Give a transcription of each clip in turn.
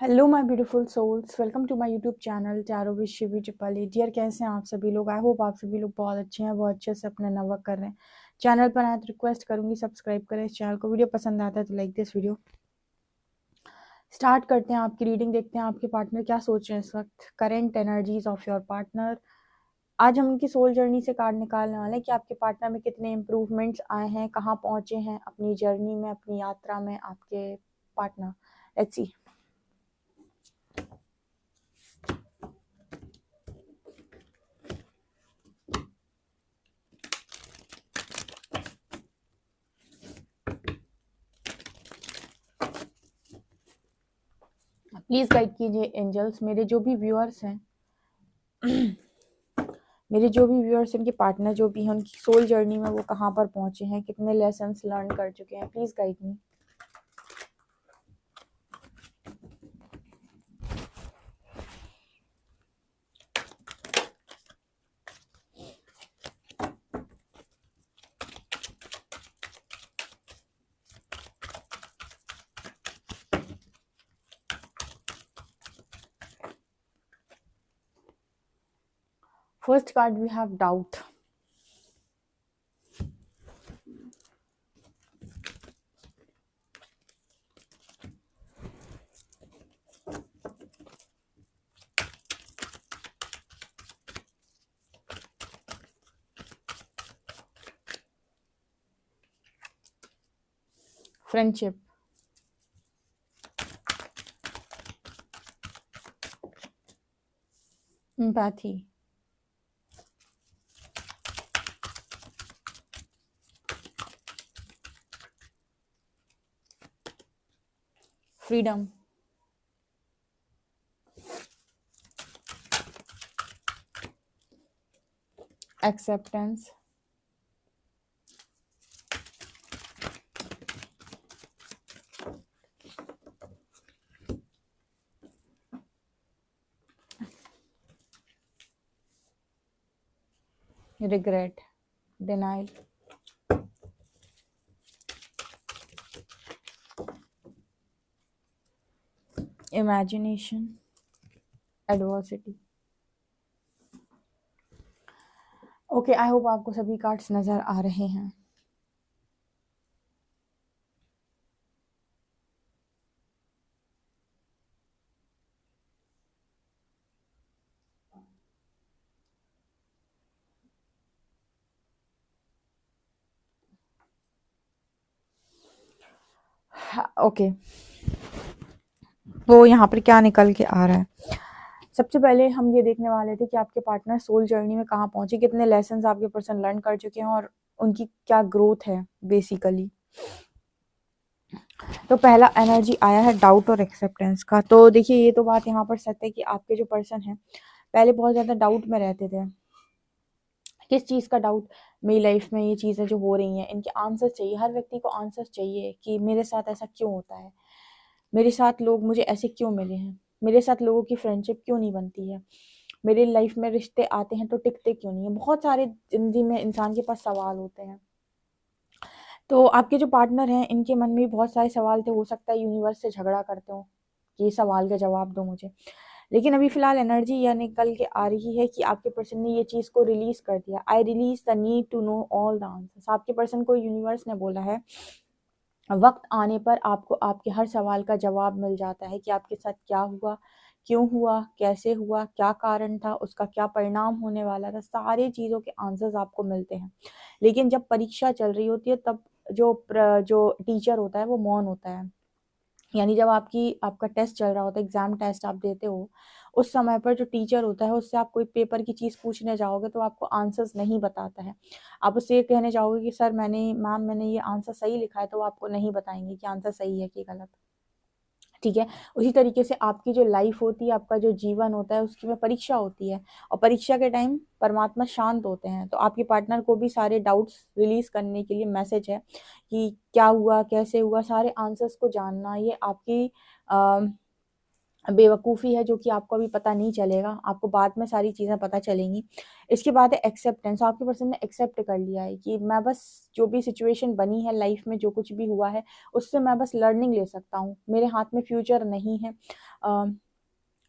Hello my beautiful souls, welcome to my YouTube channel tarot with Shivi Chipli. Dear, कैसे हैं आप सभी लोग? आई होप आप सभी लोग बहुत अच्छे हैं, बहुत अच्छे से अपना वर्क कर रहे हैं। चैनल पर आए तो रिक्वेस्ट करूंगी सब्सक्राइब करें इस चैनल को। वीडियो पसंद आता है तो लाइक दिस वीडियो। स्टार्ट करते हैं आपकी रीडिंग, देखते हैं आपके पार्टनर क्या सोच रहे हैं इस वक्त। Current energies of your partner. आज हम उनकी सोल जर्नी से कार्ड निकालने वाले हैं कि आपके पार्टनर में कितने इंप्रूवमेंट्स आए हैं, कहाँ पहुंचे हैं अपनी जर्नी में, अपनी यात्रा में आपके partner. Let's see. Please guide कीजिए एंजल्स, मेरे जो भी व्यूअर्स हैं उनके पार्टनर जो भी हैं, उनकी सोल जर्नी में वो कहाँ पर पहुंचे हैं, कितने लेसन्स लर्न कर चुके हैं। Please guide me. First card we have doubt. Friendship. Empathy. Freedom. Acceptance. Regret. Denial. Imagination. Adversity. Okay, I hope आपको सभी कार्ड्स नजर आ रहे हैं। ओके, तो यहाँ पर क्या निकल के आ रहा है। सबसे पहले हम ये देखने वाले थे कि आपके पार्टनर सोल जर्नी में कहाँ पहुंचे, कितने लेसन्स आपके पर्सन लर्न कर चुके हैं और उनकी क्या ग्रोथ है बेसिकली। तो पहला एनर्जी आया है डाउट और एक्सेप्टेंस का। तो देखिए, ये तो बात यहाँ पर सत्य है कि आपके जो पर्सन है पहले बहुत ज़्यादा डाउट में रहते थे। किस चीज़ का डाउट? मेरी लाइफ में ये चीज़ें जो हो रही हैं इनके आंसर चाहिए। हर व्यक्ति को आंसर चाहिए कि मेरे साथ ऐसा क्यों होता है, मेरे साथ लोग मुझे ऐसे क्यों मिले हैं, मेरे साथ लोगों की फ्रेंडशिप क्यों नहीं बनती है, मेरे लाइफ में रिश्ते आते हैं तो टिकते क्यों नहीं है। बहुत सारे जिंदगी में इंसान के पास सवाल होते हैं। तो आपके जो पार्टनर हैं इनके मन में भी बहुत सारे सवाल थे। हो सकता है यूनिवर्स से झगड़ा करते हो कि सवाल का जवाब दो मुझे। लेकिन अभी फिलहाल एनर्जी यह निकल के आ रही है कि आपके पर्सन ने ये चीज़ को रिलीज कर दिया। I release the need to know all the answers. आपके पर्सन को यूनिवर्स ने बोला है वक्त आने पर आपको आपके हर सवाल का जवाब मिल जाता है कि आपके साथ क्या हुआ, क्यों हुआ, कैसे हुआ, क्या कारण था, उसका क्या परिणाम होने वाला था। सारी चीज़ों के आंसर्स आपको मिलते हैं। लेकिन जब परीक्षा चल रही होती है तब जो टीचर होता है वो मौन होता है। यानी जब आपका टेस्ट चल रहा होता है, एग्जाम टेस्ट आप देते हो, उस समय पर जो टीचर होता है उससे आप कोई पेपर की चीज़ पूछने जाओगे तो आपको आंसर्स नहीं बताता है। आप उससे ये कहने जाओगे कि सर मैंने ये आंसर सही लिखा है, तो वो आपको नहीं बताएंगे कि आंसर सही है कि गलत। ठीक है। उसी तरीके से आपकी जो लाइफ होती है, आपका जो जीवन होता है, उसकी में परीक्षा होती है और परीक्षा के टाइम परमात्मा शांत होते हैं। तो आपके पार्टनर को भी सारे डाउट्स रिलीज करने के लिए मैसेज है कि क्या हुआ, कैसे हुआ, सारे आंसर्स को जानना ये आपकी बेवकूफ़ी है जो कि आपको अभी पता नहीं चलेगा, आपको बाद में सारी चीज़ें पता चलेंगी। इसके बाद है एक्सेप्टेंस, आपके पर्सन ने एक्सेप्ट कर लिया है कि मैं बस जो भी सिचुएशन बनी है लाइफ में, जो कुछ भी हुआ है, उससे मैं बस लर्निंग ले सकता हूँ। मेरे हाथ में फ्यूचर नहीं है। अ,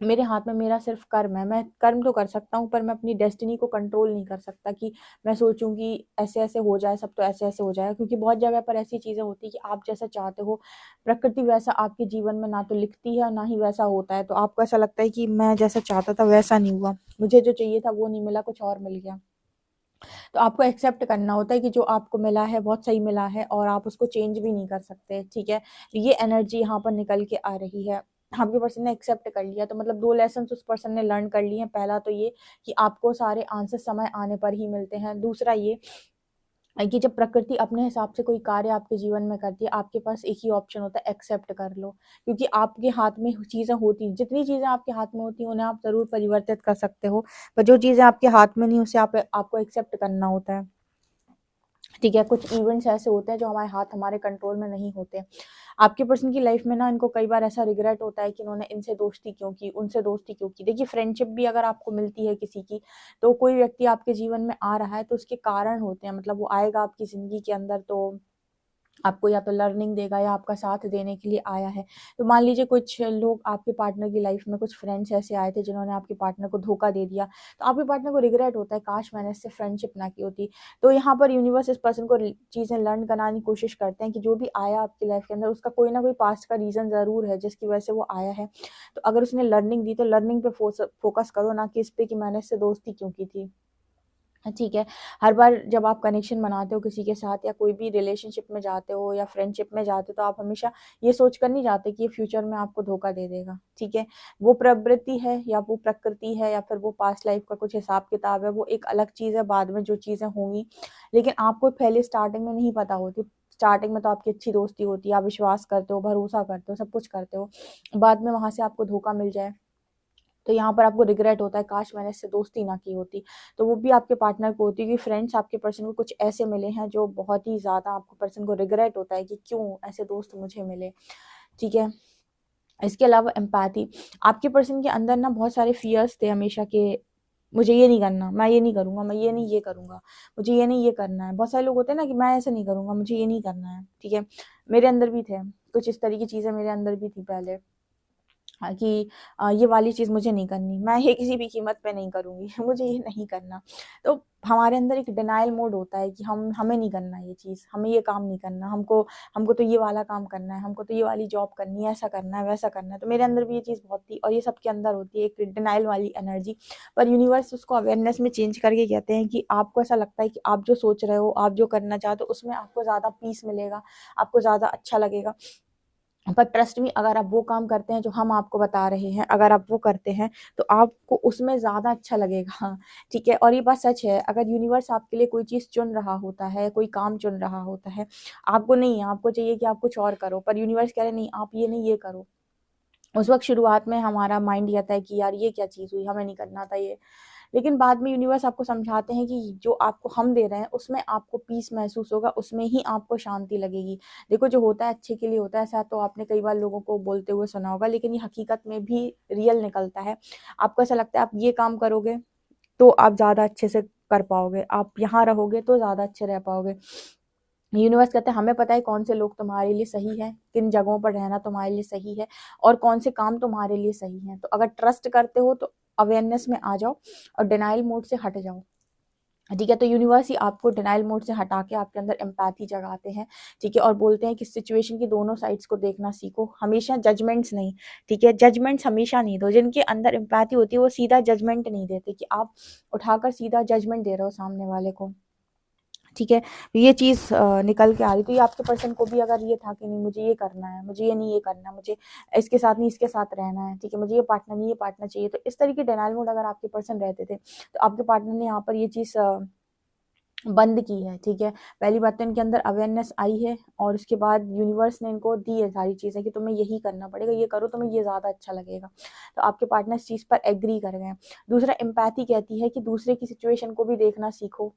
मेरे हाथ में मेरा सिर्फ कर्म है। मैं कर्म तो कर सकता हूँ पर मैं अपनी डेस्टिनी को कंट्रोल नहीं कर सकता कि मैं सोचूं कि ऐसे ऐसे हो जाए, सब तो ऐसे ऐसे हो जाए, क्योंकि बहुत जगह पर ऐसी चीज़ें होती है कि आप जैसा चाहते हो, प्रकृति वैसा आपके जीवन में ना तो लिखती है ना ही वैसा होता है। तो आपको ऐसा लगता है कि मैं जैसा चाहता था वैसा नहीं हुआ, मुझे जो चाहिए था वो नहीं मिला, कुछ और मिल गया। तो आपको एक्सेप्ट करना होता है कि जो आपको मिला है बहुत सही मिला है और आप उसको चेंज भी नहीं कर सकते, ठीक है। ये एनर्जी यहाँ पर निकल के आ रही है। आपके पर्सन ने एक्सेप्ट कर लिया, तो मतलब 2 लेसन उस पर्सन ने लर्न कर लिए हैं। पहला तो ये कि आपको सारे आंसर समय आने पर ही मिलते हैं। दूसरा ये कि जब प्रकृति अपने हिसाब से कोई कार्य आपके जीवन में करती है, आपके पास एक ही ऑप्शन होता है, एक्सेप्ट कर लो। क्योंकि आपके हाथ में चीज़ें होती, जितनी चीज़ें आपके हाथ में होती हैं उन्हें आप ज़रूर परिवर्तित कर सकते हो, पर जो चीज़ें आपके हाथ में नहीं उसे आपको एक्सेप्ट करना होता है। ठीक है, कुछ इवेंट्स ऐसे होते हैं जो हमारे हाथ, हमारे कंट्रोल में नहीं होते। आपके पर्सन की लाइफ में ना इनको कई बार ऐसा रिग्रेट होता है कि इन्होंने इनसे दोस्ती क्यों की, उनसे दोस्ती क्यों की। देखिए, फ्रेंडशिप भी अगर आपको मिलती है किसी की, तो कोई व्यक्ति आपके जीवन में आ रहा है तो उसके कारण होते हैं, मतलब वो आएगा आपकी ज़िंदगी के अंदर तो आपको या तो लर्निंग देगा या आपका साथ देने के लिए आया है। तो मान लीजिए कुछ लोग आपके पार्टनर की लाइफ में, कुछ फ्रेंड्स ऐसे आए थे जिन्होंने आपके पार्टनर को धोखा दे दिया, तो आपके पार्टनर को रिग्रेट होता है, काश मैंने इससे फ्रेंडशिप ना की होती। तो यहाँ पर यूनिवर्स इस पर्सन को चीज़ें लर्न कराने की कोशिश करते हैं कि जो भी आया आपकी लाइफ के अंदर उसका कोई ना कोई पास्ट का रीज़न ज़रूर है जिसकी वजह से वो आया है। तो अगर उसने लर्निंग दी तो लर्निंग पे फोकस करो, ना कि इस पे कि मैंने इससे दोस्ती क्यों की थी। ठीक है। हर बार जब आप कनेक्शन बनाते हो किसी के साथ या कोई भी रिलेशनशिप में जाते हो या फ्रेंडशिप में जाते हो, तो आप हमेशा ये सोच कर नहीं जाते कि ये फ्यूचर में आपको धोखा दे देगा, ठीक है। वो प्रवृत्ति है या वो प्रकृति है या फिर वो पास्ट लाइफ का कुछ हिसाब किताब है, वो एक अलग चीज़ है, बाद में जो चीज़ें होंगी। लेकिन आपको पहले स्टार्टिंग में नहीं पता होती। स्टार्टिंग में तो आपकी अच्छी दोस्ती होती है, आप विश्वास करते हो, भरोसा करते हो, सब कुछ करते हो। बाद में वहाँ से आपको धोखा मिल जाए तो यहाँ पर आपको रिग्रेट होता है, काश मैंने इससे दोस्ती ना की होती। तो वो भी आपके पार्टनर को होती है, क्योंकि फ्रेंड्स आपके पर्सन को कुछ ऐसे मिले हैं जो बहुत ही ज़्यादा आपको पर्सन को रिग्रेट होता है कि क्यों ऐसे दोस्त मुझे मिले, ठीक है। इसके अलावा एम्पैथी, आपके पर्सन के अंदर ना बहुत सारे फ़ियर्स थे हमेशा के, मुझे ये नहीं करना, मैं ये नहीं करूँगा, मैं ये नहीं ये करूँगा, मुझे ये नहीं ये करना है। बहुत सारे लोग होते हैं ना कि मैं ऐसा नहीं करूँगा, मुझे ये नहीं करना है, ठीक है। मेरे अंदर भी थे, कुछ इस तरह की चीज़ें मेरे अंदर भी थी पहले। कि ये वाली चीज़ मुझे नहीं करनी, मैं ये किसी भी कीमत पे नहीं करूँगी, मुझे ये नहीं करना। तो हमारे अंदर एक डिनायल मोड होता है कि हमें नहीं करना ये चीज़, हमें ये काम नहीं करना, हमको हमको तो ये वाला काम करना है, हमको तो ये वाली जॉब करनी है, ऐसा करना है, वैसा करना है। तो मेरे अंदर भी ये चीज़ बहुत थी और ये सबके अंदर होती है, एक डिनायल वाली एनर्जी। पर यूनिवर्स उसको अवेयरनेस में चेंज करके कहते हैं कि आपको ऐसा लगता है कि आप जो सोच रहे हो, आप जो करना चाहते हो, उसमें आपको ज़्यादा पीस मिलेगा, आपको ज़्यादा अच्छा लगेगा। पर ट्रस्ट मी, अगर आप वो काम करते हैं जो हम आपको बता रहे हैं, अगर आप वो करते हैं तो आपको उसमें ज़्यादा अच्छा लगेगा, ठीक है। और ये बात सच है, अगर यूनिवर्स आपके लिए कोई चीज़ चुन रहा होता है, कोई काम चुन रहा होता है, आपको नहीं है, आपको चाहिए कि आप कुछ और करो, पर यूनिवर्स कह रहे नहीं, आप ये नहीं ये करो। उस वक़्त शुरुआत में हमारा माइंड कहता है कि यार ये क्या चीज़ हुई, हमें नहीं करना था ये। लेकिन बाद में यूनिवर्स आपको समझाते हैं कि जो आपको हम दे रहे हैं उसमें आपको पीस महसूस होगा, उसमें ही आपको शांति लगेगी। देखो, जो होता है अच्छे के लिए होता है, ऐसा तो आपने कई बार लोगों को बोलते हुए सुना होगा, लेकिन ये हकीकत में भी रियल निकलता है। आपको ऐसा लगता है आप ये काम करोगे तो आप ज़्यादा अच्छे से कर पाओगे, आप यहाँ रहोगे तो ज़्यादा अच्छे रह पाओगे। यूनिवर्स कहते हैं हमें पता है कौन से लोग तुम्हारे लिए सही है, किन जगहों पर रहना तुम्हारे लिए सही है और कौन से काम तुम्हारे लिए सही हैं। तो अगर ट्रस्ट करते हो तो अवेयरनेस में आ जाओ और डिनायल मोड से हट जाओ, ठीक है। तो यूनिवर्स ही आपको डिनायल मोड से हटा के आपके अंदर एम्पैथी जगाते हैं, ठीक है, और बोलते हैं कि सिचुएशन की दोनों साइड्स को देखना सीखो, हमेशा जजमेंट्स नहीं, ठीक है। जजमेंट्स हमेशा नहीं दो। जिनके अंदर एम्पैथी होती है वो सीधा जजमेंट नहीं देते कि आप उठाकर सीधा जजमेंट दे रहे हो सामने वाले को, ठीक है। ये चीज़ निकल के आ रही, तो ये आपके पर्सन को भी अगर ये था कि नहीं मुझे ये करना है, मुझे ये नहीं ये करना है, मुझे इसके साथ नहीं इसके साथ रहना है, ठीक है, मुझे ये पार्टनर नहीं ये पार्टनर चाहिए, तो इस तरीके डिनायल मोड अगर आपके पर्सन रहते थे तो आपके पार्टनर ने यहाँ पर ये चीज़ बंद की है, ठीक है। पहली बात तो इनके अंदर अवेयरनेस आई है और उसके बाद यूनिवर्स ने इनको दी है सारी चीज़ें कि तुम्हें यही करना पड़ेगा, ये करो तुम्हें ये ज़्यादा अच्छा लगेगा। तो आपके पार्टनर इस चीज़ पर एग्री कर गए हैं। दूसरा, एम्पैथी कहती है कि दूसरे की सिचुएशन को भी देखना सीखो।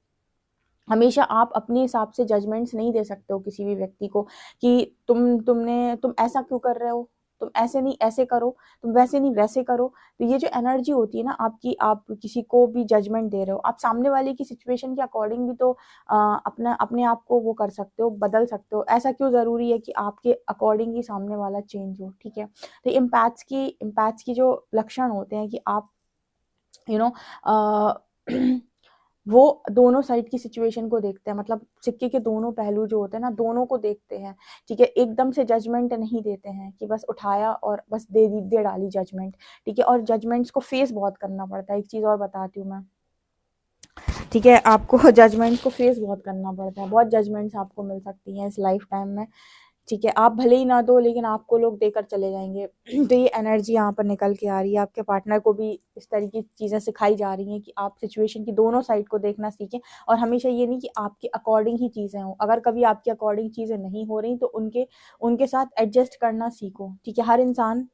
हमेशा आप अपने हिसाब से जजमेंट्स नहीं दे सकते हो किसी भी व्यक्ति को कि तुम ऐसा क्यों कर रहे हो, तुम ऐसे नहीं ऐसे करो, तुम वैसे नहीं वैसे करो। तो ये जो एनर्जी होती है ना आपकी, आप किसी को भी जजमेंट दे रहे हो, आप सामने वाले की सिचुएशन के अकॉर्डिंग भी तो अपना अपने आप को वो कर सकते हो, बदल सकते हो। ऐसा क्यों ज़रूरी है कि आपके अकॉर्डिंग ही सामने वाला चेंज हो, ठीक है। तो इम्पैथ्स की जो लक्षण होते हैं कि आप यू नो वो दोनों साइड की सिचुएशन को देखते हैं, मतलब सिक्के के दोनों पहलू जो होते हैं ना, दोनों को देखते हैं, ठीक है। एकदम से जजमेंट नहीं देते हैं कि बस उठाया और बस दे डाली जजमेंट, ठीक है। और जजमेंट्स को फेस बहुत करना पड़ता है। एक चीज़ और बताती हूँ मैं, ठीक है, आपको जजमेंट्स को फेस बहुत करना पड़ता है। बहुत जजमेंट्स आपको मिल सकती हैं इस लाइफ टाइम में, ठीक है। आप भले ही ना दो, लेकिन आपको लोग देकर चले जाएंगे। तो ये एनर्जी यहाँ पर निकल के आ रही है। आपके पार्टनर को भी इस तरीके की चीज़ें सिखाई जा रही हैं कि आप सिचुएशन की दोनों साइड को देखना सीखें, और हमेशा ये नहीं कि आपके अकॉर्डिंग ही चीज़ें हों। अगर कभी आपके अकॉर्डिंग चीज़ें नहीं हो रही तो उनके उनके साथ एडजस्ट करना सीखो, ठीक है। हर इंसान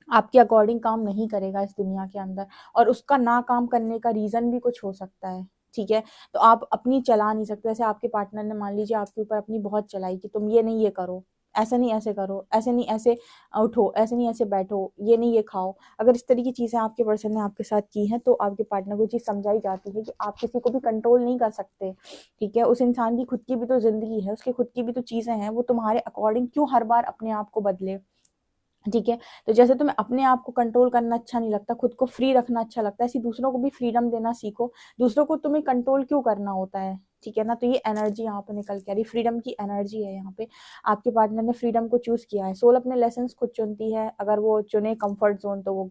आपके अकॉर्डिंग काम नहीं करेगा इस दुनिया के अंदर, और उसका ना काम करने का रीज़न भी कुछ हो सकता है, ठीक है। तो आप अपनी चला नहीं सकते। जैसे आपके पार्टनर ने मान लीजिए आपके ऊपर अपनी बहुत चलाई कि तुम ये नहीं ये करो, ऐसा नहीं ऐसे करो, ऐसे नहीं ऐसे उठो, ऐसे नहीं ऐसे बैठो, ये नहीं ये खाओ। अगर इस तरह की चीज़ें आपके पर्सन ने आपके साथ की हैं तो आपके पार्टनर को चीज़ समझाई जाती है कि आप किसी को भी कंट्रोल नहीं कर सकते, ठीक है। उस इंसान की खुद की भी तो ज़िंदगी है, उसकी खुद की भी तो चीज़ें हैं, वो तुम्हारे अकॉर्डिंग क्यों हर बार अपने आप को बदले, ठीक है। तो जैसे तुम्हें अपने आप को कंट्रोल करना अच्छा नहीं लगता, खुद को फ्री रखना अच्छा लगता है, ऐसे दूसरों को भी फ्रीडम देना सीखो। दूसरों को तुम्हें कंट्रोल क्यों करना होता है, ठीक है ना। तो ये एनर्जी यहाँ पे निकल के आ रही, फ्रीडम की एनर्जी है यहाँ पे। आपके पार्टनर ने फ्रीडम को चूज किया है। सोल अपने लेसन खुद चुनती है। अगर वो चुने कंफर्ट जोन तो वो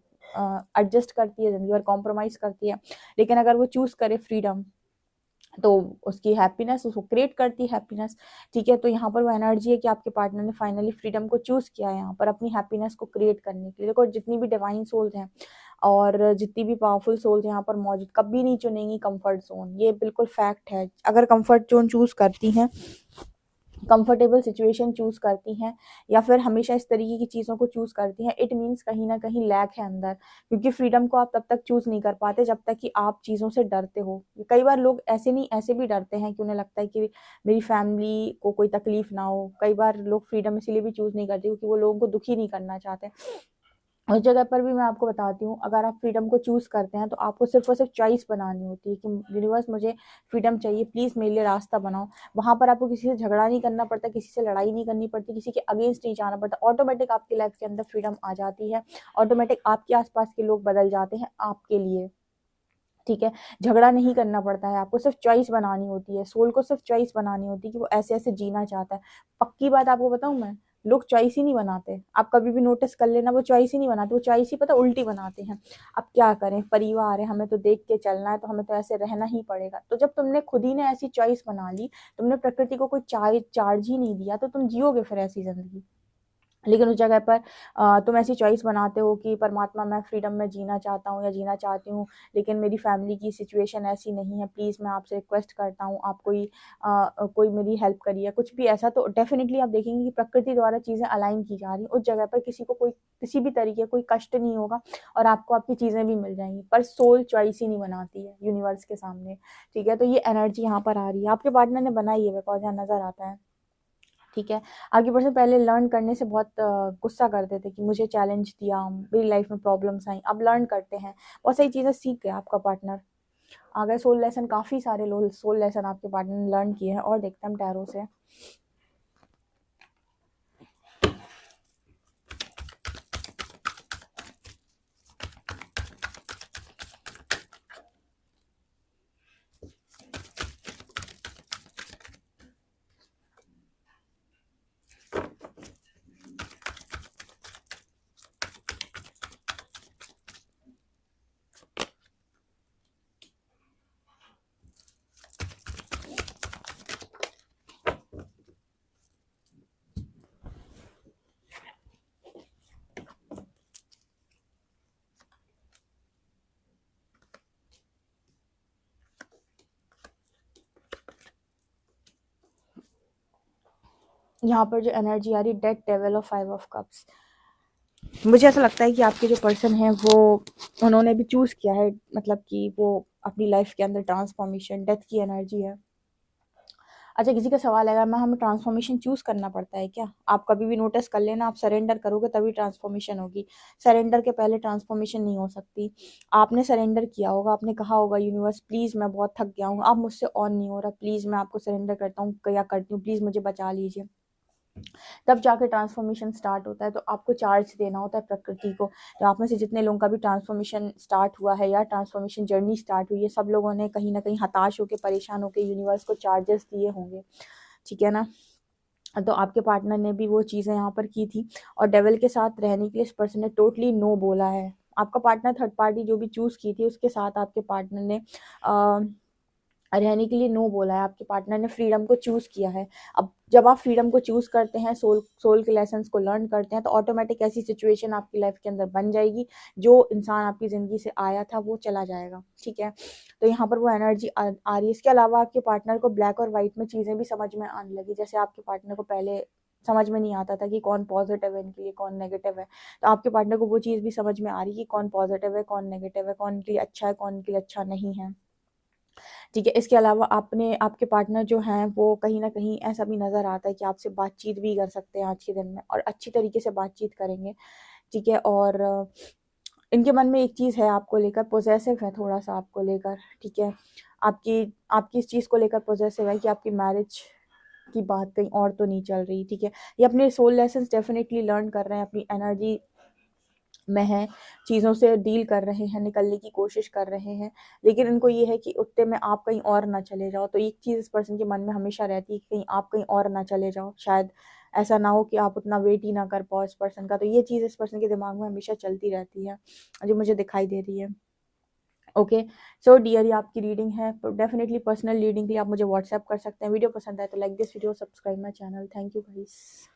एडजस्ट करती है जिंदगी और कॉम्प्रोमाइज करती है, लेकिन अगर वो चूज करे फ्रीडम तो उसकी हैप्पीनेस उसको क्रिएट करती है हैप्पीनेस, ठीक है। तो यहाँ पर वो एनर्जी है कि आपके पार्टनर ने फाइनली फ्रीडम को चूज किया है यहाँ पर अपनी हैप्पीनेस को क्रिएट करने के लिए। देखो जितनी भी डिवाइन सोल्स हैं और जितनी भी पावरफुल सोल्स यहाँ पर मौजूद कभी नहीं चुनेंगी कंफर्ट जोन, ये बिल्कुल फैक्ट है। अगर कंफर्ट जोन चूज करती हैं, कंफर्टेबल सिचुएशन चूज करती हैं, या फिर हमेशा इस तरीके की चीज़ों को चूज करती हैं, इट मीन्स कहीं ना कहीं लैक है अंदर। क्योंकि फ्रीडम को आप तब तक चूज नहीं कर पाते जब तक कि आप चीज़ों से डरते हो। कई बार लोग ऐसे नहीं ऐसे भी डरते हैं कि उन्हें लगता है कि मेरी फैमिली को कोई तकलीफ ना हो। कई बार लोग फ्रीडम इसीलिए भी चूज नहीं करते क्योंकि वो लोगों को दुखी नहीं करना चाहते। उस जगह पर भी मैं आपको बताती हूँ, अगर आप फ्रीडम को चूज करते हैं तो आपको सिर्फ और सिर्फ चॉइस बनानी होती है कि यूनिवर्स मुझे फ्रीडम चाहिए, प्लीज मेरे लिए रास्ता बनाओ। वहां पर आपको किसी से झगड़ा नहीं करना पड़ता, किसी से लड़ाई नहीं करनी पड़ती, किसी के अगेंस्ट नहीं जाना पड़ता। ऑटोमेटिक आपकी लाइफ के अंदर फ्रीडम आ जाती है। ऑटोमेटिक आपके आसपास के लोग बदल जाते हैं आपके लिए, ठीक है। झगड़ा नहीं करना पड़ता है, आपको सिर्फ चॉइस बनानी होती है। सोल को सिर्फ चॉइस बनानी होती है कि वो ऐसे ऐसे जीना चाहता है। पक्की बात आपको बताऊं मैं, लोग चॉइस ही नहीं बनाते। आप कभी भी नोटिस कर लेना, वो चॉइस ही नहीं बनाते, वो चॉइस ही पता उल्टी बनाते हैं। अब क्या करें, परिवार है, हमें तो देख के चलना है, तो हमें तो ऐसे रहना ही पड़ेगा। तो जब तुमने खुद ही ने ऐसी चॉइस बना ली, तुमने प्रकृति को कोई चार्ज ही नहीं दिया, तो तुम जियोगे फिर ऐसी जिंदगी। लेकिन उस जगह पर तुम ऐसी चॉइस बनाते हो कि परमात्मा मैं फ्रीडम में जीना चाहता हूँ या जीना चाहती हूँ, लेकिन मेरी फैमिली की सिचुएशन ऐसी नहीं है, प्लीज़ मैं आपसे रिक्वेस्ट करता हूँ, आप कोई मेरी हेल्प करिए, कुछ भी ऐसा। तो डेफिनेटली आप देखेंगे कि प्रकृति द्वारा चीज़ें अलाइन की जा रही हैं। उस जगह पर किसी को कोई किसी भी तरीके कोई कष्ट नहीं होगा और आपको आपकी चीज़ें भी मिल जाएंगी। पर सोल चॉइस ही नहीं बनाती है यूनिवर्स के सामने, ठीक है। तो ये एनर्जी यहाँ पर आ रही है, आपके पार्टनर ने बनाई है, बिकॉज यहाँ नजर आता है, ठीक है। आगे पर्सन पहले लर्न करने से बहुत गुस्सा करते थे कि मुझे चैलेंज दिया, मेरी लाइफ में प्रॉब्लम्स आई। अब लर्न करते हैं, बहुत सारी चीज़ें सीख गया आपका पार्टनर। आ गए सोल लेसन, काफ़ी सारे लोग सोल लेसन आपके पार्टनर ने लर्न किए हैं। और देखते हैं हम टैरो से। यहाँ पर जो एनर्जी आ रही, डेथ डेविल और 5 ऑफ कप्स। मुझे ऐसा लगता है कि आपके जो पर्सन है वो उन्होंने भी चूज किया है, मतलब कि वो अपनी लाइफ के अंदर ट्रांसफॉर्मेशन, डेथ की एनर्जी है। अच्छा, किसी का सवाल आएगा, मैम हमें ट्रांसफॉर्मेशन चूज़ करना पड़ता है क्या? आप कभी भी नोटिस कर लेना, आप सरेंडर करोगे तभी ट्रांसफॉर्मेशन होगी, सरेंडर के पहले ट्रांसफॉर्मेशन नहीं हो सकती। आपने सरेंडर किया होगा, आपने कहा होगा यूनिवर्स प्लीज़ मैं बहुत थक गया हूँ, अब मुझसे ऑन नहीं हो रहा, प्लीज़ मैं आपको सरेंडर करता हूँ या करती हूँ, प्लीज़ मुझे बचा लीजिए। तब जाके ट्रांसफॉर्मेशन स्टार्ट होता है। तो आपको चार्ज देना होता है प्रकृति को। तो आप में से जितने लोगों का भी ट्रांसफॉर्मेशन स्टार्ट हुआ है या ट्रांसफॉर्मेशन जर्नी स्टार्ट हुई है, सब लोगों ने कहीं ना कहीं हताश होकर, परेशान होकर यूनिवर्स को चार्जेस दिए होंगे, ठीक है ना। तो आपके पार्टनर ने भी वो चीज़ें यहाँ पर की थी, और डेविल के साथ रहने के लिए इस पर्सन ने टोटली नो बोला है। आपका पार्टनर थर्ड पार्टी जो भी चूज़ की थी, उसके साथ आपके पार्टनर ने रहने के लिए नो बोला है। आपके पार्टनर ने फ्रीडम को चूज़ किया है। अब जब आप फ्रीडम को चूज़ करते हैं, सोल के लेसन्स को लर्न करते हैं, तो ऑटोमेटिक ऐसी सिचुएशन आपकी लाइफ के अंदर बन जाएगी, जो इंसान आपकी ज़िंदगी से आया था वो चला जाएगा, ठीक है। तो यहाँ पर वो एनर्जी आ रही है। इसके अलावा आपके पार्टनर को ब्लैक और वाइट में चीज़ें भी समझ में आने लगी। जैसे आपके पार्टनर को पहले समझ में नहीं आता था कि कौन पॉजिटिव है इनके लिए, कौन नेगेटिव है, तो आपके पार्टनर को वो चीज़ भी समझ में आ रही है कि कौन पॉजिटिव है, कौन नेगेटिव है, कौन इनके लिए अच्छा है, कौन इनके लिए अच्छा नहीं है, ठीक है। इसके अलावा आपके पार्टनर जो हैं वो कहीं न कहीं ऐसा भी नज़र आता है कि आपसे बातचीत भी कर सकते हैं आज के दिन में, और अच्छी तरीके से बातचीत करेंगे, ठीक है। और इनके मन में एक चीज़ है आपको लेकर, पॉसेसिव है थोड़ा-सा आपको लेकर, ठीक है। आपकी आपकी इस चीज़ को लेकर पॉसेसिव है कि आपकी मैरिज की बात कहीं और तो नहीं चल रही, ठीक है। ये अपने सोल लेसन्स डेफिनिटली लर्न कर रहे हैं, अपनी एनर्जी में हैं, चीज़ों से डील कर रहे हैं, निकलने की कोशिश कर रहे हैं, लेकिन इनको ये है कि उतने में आप कहीं और ना चले जाओ। तो एक चीज़ इस पर्सन के मन में हमेशा रहती है कि कहीं आप कहीं और ना चले जाओ, शायद ऐसा ना हो कि आप उतना वेट ही ना कर पाओ इस पर्सन का। तो ये चीज़ इस पर्सन के दिमाग में हमेशा चलती रहती है, जो मुझे दिखाई दे रही है। ओके, सो डियर, ये आपकी रीडिंग है। डेफिनिटली पर्सनल रीडिंग के लिए आप मुझे व्हाट्सएप कर सकते हैं। वीडियो पसंद आए तो like this video, subscribe my channel. Thank you guys.